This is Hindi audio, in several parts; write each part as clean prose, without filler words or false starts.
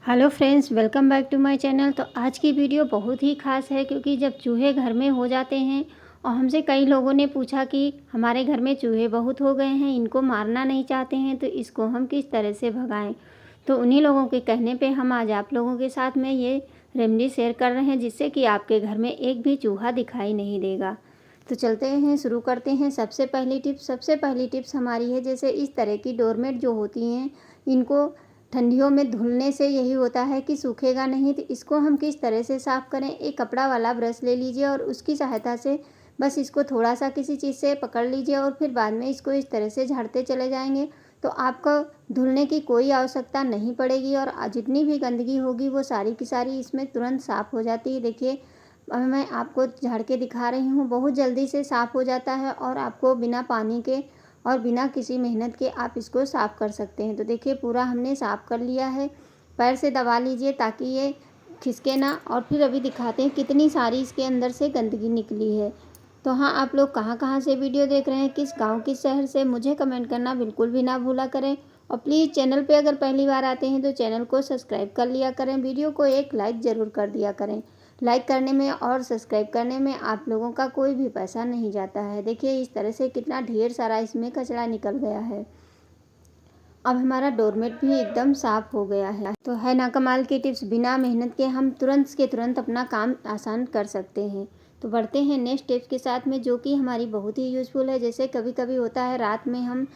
Hello friends, welcome back to my channel. तो आज की वीडियो बहुत ही ख़ास है क्योंकि जब चूहे घर में हो जाते हैं और हमसे कई लोगों ने पूछा कि हमारे घर में चूहे बहुत हो गए हैं, इनको मारना नहीं चाहते हैं, तो इसको हम किस तरह से भगाएं। तो उन्हीं लोगों के कहने पे हम आज आप लोगों के साथ में ये रेमेडी शेयर कर रहे हैं जिससे कि आपके घर में एक भी चूहा दिखाई नहीं देगा। तो चलते हैं, शुरू करते हैं। सबसे पहली टिप्स हमारी है, जैसे इस तरह की डोरमेट जो होती हैं, इनको ठंडियों में धुलने से यही होता है कि सूखेगा नहीं। तो इसको हम किस तरह से साफ़ करें, एक कपड़ा वाला ब्रश ले लीजिए और उसकी सहायता से बस इसको थोड़ा सा किसी चीज़ से पकड़ लीजिए और फिर बाद में इसको इस तरह से झाड़ते चले जाएंगे तो आपको धुलने की कोई आवश्यकता नहीं पड़ेगी और जितनी भी गंदगी होगी वो सारी की सारी इसमें तुरंत साफ़ हो जाती है। देखिए, अब मैं आपको झाड़ के दिखा रही हूँ, बहुत जल्दी से साफ़ हो जाता है और आपको बिना पानी के और बिना किसी मेहनत के आप इसको साफ़ कर सकते हैं। तो देखिए, पूरा हमने साफ़ कर लिया है। पैर से दबा लीजिए ताकि ये खिसके ना। और फिर अभी दिखाते हैं कितनी सारी इसके अंदर से गंदगी निकली है। तो हाँ, आप लोग कहाँ कहाँ से वीडियो देख रहे हैं, किस गांव किस शहर से, मुझे कमेंट करना बिल्कुल भी ना भूला करें। और प्लीज़ चैनल पे अगर पहली बार आते हैं तो चैनल को सब्सक्राइब कर लिया करें, वीडियो को एक लाइक ज़रूर कर दिया करें। लाइक करने में और सब्सक्राइब करने में आप लोगों का कोई भी पैसा नहीं जाता है। देखिए, इस तरह से कितना ढेर सारा इसमें कचरा निकल गया है। अब हमारा डोरमेट भी एकदम साफ़ हो गया है। तो है ना कमाल की टिप्स, बिना मेहनत के हम तुरंत के तुरंत अपना काम आसान कर सकते हैं। तो बढ़ते हैं नेक्स्ट टिप्स के साथ में, जो कि हमारी बहुत ही यूज़फुल है। जैसे कभी कभी होता है रात में हम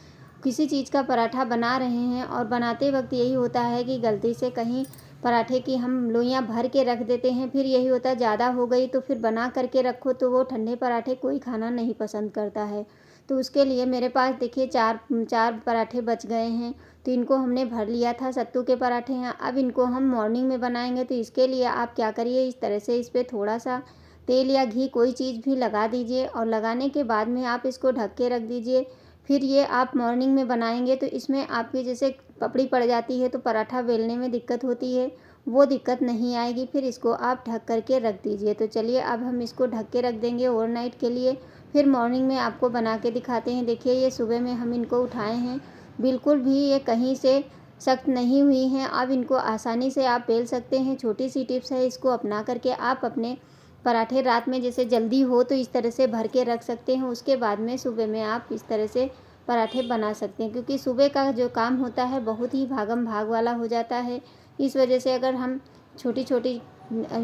किसी चीज़ का पराठा बना रहे हैं और बनाते वक्त यही होता है कि गलती से कहीं पराठे की हम लोइयाँ भर के रख देते हैं। फिर यही होता है, ज़्यादा हो गई तो फिर बना करके रखो तो वो ठंडे पराठे कोई खाना नहीं पसंद करता है। तो उसके लिए मेरे पास देखिए चार पराठे बच गए हैं। तो इनको हमने भर लिया था, सत्तू के पराठे हैं। अब इनको हम मॉर्निंग में बनाएंगे। तो इसके लिए आप क्या करिए, इस तरह से इस पर थोड़ा सा तेल या घी कोई चीज़ भी लगा दीजिए और लगाने के बाद में आप इसको ढक के रख दीजिए। फिर ये आप मॉर्निंग में बनाएंगे तो इसमें आपके जैसे पपड़ी पड़ जाती है तो पराठा बेलने में दिक्कत होती है, वो दिक्कत नहीं आएगी। फिर इसको आप ढक करके रख दीजिए। तो चलिए, अब हम इसको ढक के रख देंगे ओवरनाइट के लिए। फिर मॉर्निंग में आपको बना के दिखाते हैं। देखिए, ये सुबह में हम इनको उठाए हैं, बिल्कुल भी ये कहीं से सख्त नहीं हुई हैं। अब इनको आसानी से आप बेल सकते हैं। छोटी सी टिप्स है, इसको अपना करके आप अपने पराठे रात में जैसे जल्दी हो तो इस तरह से भर के रख सकते हैं। उसके बाद में सुबह में आप इस तरह से पराठे बना सकते हैं, क्योंकि सुबह का जो काम होता है बहुत ही भागम भाग वाला हो जाता है। इस वजह से अगर हम छोटी छोटी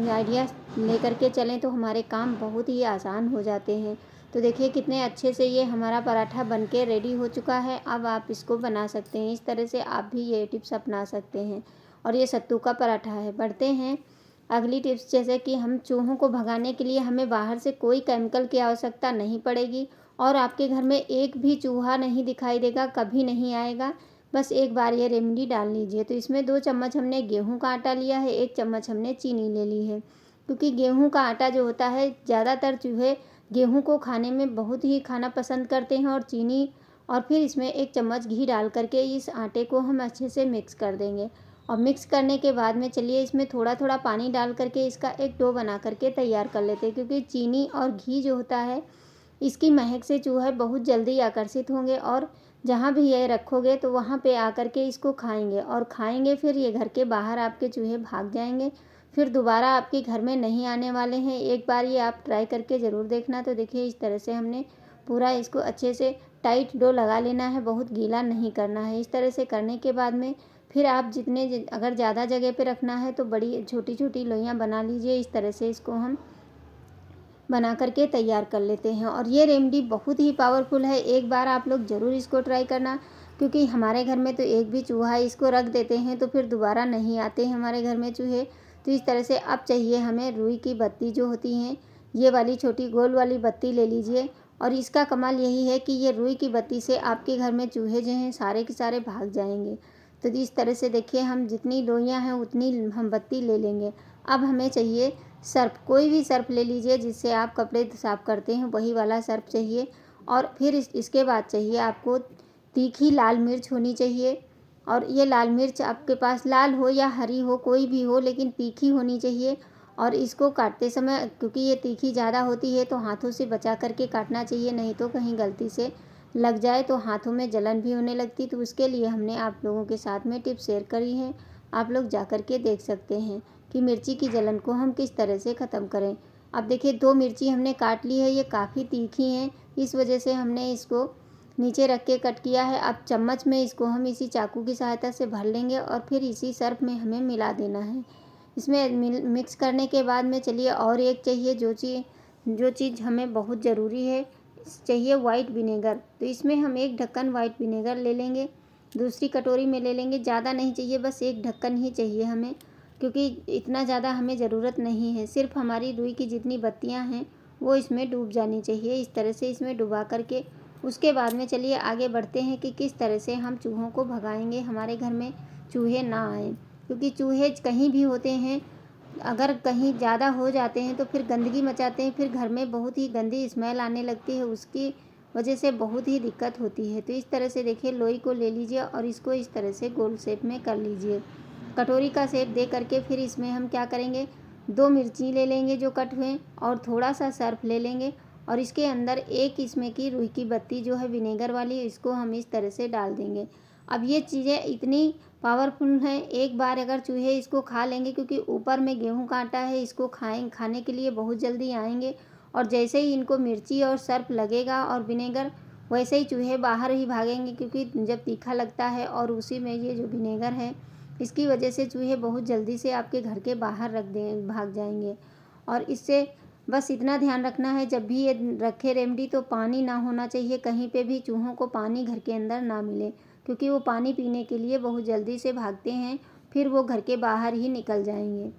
आइडिया लेकर के चलें तो हमारे काम बहुत ही आसान हो जाते हैं। तो देखिए, कितने अच्छे से ये हमारा पराठा बनके रेडी हो चुका है। अब आप इसको बना सकते हैं। इस तरह से आप भी ये टिप्स अपना सकते हैं। और ये सत्तू का पराठा है। बढ़ते हैं अगली टिप्स, जैसे कि हम चूहों को भगाने के लिए हमें बाहर से कोई केमिकल की आवश्यकता नहीं पड़ेगी और आपके घर में एक भी चूहा नहीं दिखाई देगा, कभी नहीं आएगा। बस एक बार ये रेमेडी डाल लीजिए। तो इसमें 2 चम्मच हमने गेहूं का आटा लिया है, 1 चम्मच हमने चीनी ले ली है। क्योंकि गेहूं का आटा जो होता है, ज़्यादातर चूहे गेहूं को खाने में बहुत ही खाना पसंद करते हैं। और चीनी और फिर इसमें 1 चम्मच घी डाल करके इस आटे को हम अच्छे से मिक्स कर देंगे। और मिक्स करने के बाद में चलिए, इसमें थोड़ा थोड़ा पानी डाल करके इसका एक डो बना करके तैयार कर लेते हैं। क्योंकि चीनी और घी जो होता है, इसकी महक से चूहे बहुत जल्दी आकर्षित होंगे और जहाँ भी ये रखोगे तो वहाँ पे आकर के इसको खाएंगे और खाएंगे, फिर ये घर के बाहर आपके चूहे भाग जाएंगे, फिर दोबारा आपके घर में नहीं आने वाले हैं। एक बार ये आप ट्राई करके ज़रूर देखना। तो देखिए, इस तरह से हमने पूरा इसको अच्छे से टाइट डो लगा लेना है, बहुत गीला नहीं करना है। इस तरह से करने के बाद में फिर आप अगर ज़्यादा जगह पे रखना है तो बड़ी छोटी छोटी लोइयाँ बना लीजिए। इस तरह से इसको हम बना करके तैयार कर लेते हैं। और ये रेमेडी बहुत ही पावरफुल है, एक बार आप लोग ज़रूर इसको ट्राई करना। क्योंकि हमारे घर में तो एक भी चूहा इसको रख देते हैं तो फिर दोबारा नहीं आते हैं हमारे घर में चूहे। तो इस तरह से अब चाहिए हमें रुई की बत्ती जो होती हैं, ये वाली छोटी गोल वाली बत्ती ले लीजिए। और इसका कमाल यही है कि ये रुई की बत्ती से आपके घर में चूहे जो हैं सारे के सारे भाग जाएंगे। तो इस तरह से देखिए, हम जितनी लोइयाँ हैं उतनी हम बत्ती ले लेंगे। अब हमें चाहिए सर्फ़, कोई भी सर्फ़ ले लीजिए जिससे आप कपड़े साफ़ करते हैं, वही वाला सर्फ़ चाहिए। और फिर इसके बाद चाहिए आपको तीखी लाल मिर्च होनी चाहिए। और ये लाल मिर्च आपके पास लाल हो या हरी हो, कोई भी हो, लेकिन तीखी होनी चाहिए। और इसको काटते समय, क्योंकि ये तीखी ज़्यादा होती है, तो हाथों से बचा करके काटना चाहिए, नहीं तो कहीं गलती से लग जाए तो हाथों में जलन भी होने लगती। तो उसके लिए हमने आप लोगों के साथ में टिप्स शेयर करी है। आप लोग जा कर के देख सकते हैं कि मिर्ची की जलन को हम किस तरह से ख़त्म करें। अब देखिए 2 मिर्ची हमने काट ली है, ये काफ़ी तीखी हैं, इस वजह से हमने इसको नीचे रख के कट किया है। अब चम्मच में इसको हम इसी चाकू की सहायता से भर लेंगे और फिर इसी सर्फ में हमें मिला देना है। इसमें मिक्स करने के बाद में चलिए और एक चाहिए जो चीज़ हमें बहुत ज़रूरी है, चाहिए वाइट विनेगर। तो इसमें हम 1 ढक्कन वाइट विनेगर ले लेंगे, दूसरी कटोरी में ले लेंगे। ज़्यादा नहीं चाहिए, बस 1 ढक्कन ही चाहिए हमें, क्योंकि इतना ज़्यादा हमें ज़रूरत नहीं है। सिर्फ हमारी रुई की जितनी बत्तियां हैं वो इसमें डूब जानी चाहिए। इस तरह से इसमें डुबा करके उसके बाद में चलिए आगे बढ़ते हैं कि किस तरह से हम चूहों को भगाएंगे, हमारे घर में चूहे ना आए। क्योंकि चूहे कहीं भी होते हैं, अगर कहीं ज़्यादा हो जाते हैं तो फिर गंदगी मचाते हैं, फिर घर में बहुत ही गंदी स्मेल आने लगती है, उसकी वजह से बहुत ही दिक्कत होती है। तो इस तरह से देखिए लोई को ले लीजिए और इसको इस तरह से गोल शेप में कर लीजिए। कटोरी का शेप दे करके फिर इसमें हम क्या करेंगे, 2 मिर्ची ले लेंगे जो कट हुए और थोड़ा सा सर्फ ले लेंगे और इसके अंदर एक इसमें की रुई की बत्ती जो है विनेगर वाली, इसको हम इस तरह से डाल देंगे। अब ये चीज़ें इतनी पावरफुल हैं, एक बार अगर चूहे इसको खा लेंगे, क्योंकि ऊपर में गेहूं का आटा है, इसको खाने के लिए बहुत जल्दी आएंगे और जैसे ही इनको मिर्ची और सर्फ लगेगा और विनेगर, वैसे ही चूहे बाहर ही भागेंगे, क्योंकि जब तीखा लगता है और उसी में ये जो विनेगर है इसकी वजह से चूहे बहुत जल्दी से आपके घर के बाहर भाग जाएंगे। और इससे बस इतना ध्यान रखना है, जब भी ये रखे रेमेडी तो पानी ना होना चाहिए कहीं पे भी, चूहों को पानी घर के अंदर ना मिले, क्योंकि वो पानी पीने के लिए बहुत जल्दी से भागते हैं, फिर वो घर के बाहर ही निकल जाएंगे।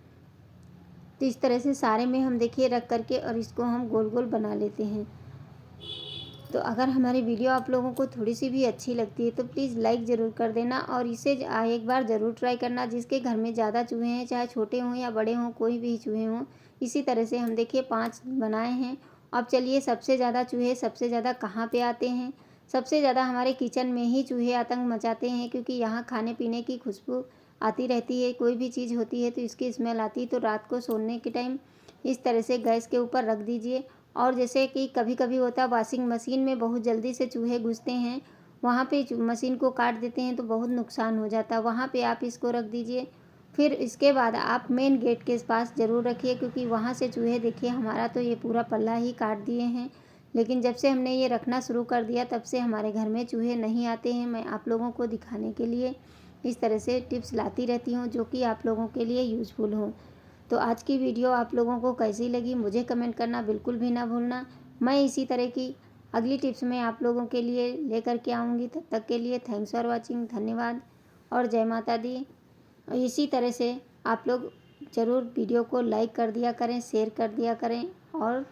तो इस तरह से सारे में हम देखिए रख करके और इसको हम गोल गोल बना लेते हैं। तो अगर हमारी वीडियो आप लोगों को थोड़ी सी भी अच्छी लगती है तो प्लीज़ लाइक ज़रूर कर देना और इसे एक बार ज़रूर ट्राई करना। जिसके घर में ज़्यादा चूहे हैं, चाहे छोटे हों या बड़े हों, कोई भी चूहे हों। इसी तरह से हम देखिए 5 बनाए हैं। अब चलिए सबसे ज़्यादा चूहे सबसे ज़्यादा कहाँ पे आते हैं, सबसे ज़्यादा हमारे किचन में ही चूहे आतंक मचाते हैं, क्योंकि यहाँ खाने पीने की खुशबू आती रहती है। कोई भी चीज़ होती है तो इसकी स्मेल आती है। तो रात को सोने के टाइम इस तरह से गैस के ऊपर रख दीजिए। और जैसे कि कभी कभी होता है वॉशिंग मशीन में बहुत जल्दी से चूहे घुसते हैं, वहाँ पे मशीन को काट देते हैं तो बहुत नुकसान हो जाता है, वहाँ पे आप इसको रख दीजिए। फिर इसके बाद आप मेन गेट के पास ज़रूर रखिए, क्योंकि वहाँ से चूहे देखिए हमारा तो ये पूरा पल्ला ही काट दिए हैं, लेकिन जब से हमने ये रखना शुरू कर दिया तब से हमारे घर में चूहे नहीं आते हैं। मैं आप लोगों को दिखाने के लिए इस तरह से टिप्स लाती रहती हूँ जो कि आप लोगों के लिए यूज़फुल हो। तो आज की वीडियो आप लोगों को कैसी लगी मुझे कमेंट करना बिल्कुल भी ना भूलना। मैं इसी तरह की अगली टिप्स में आप लोगों के लिए लेकर के आऊँगी। तब तक के लिए थैंक्स फॉर वॉचिंग, धन्यवाद और जय माता दी। और इसी तरह से आप लोग ज़रूर वीडियो को लाइक कर दिया करें, शेयर कर दिया करें और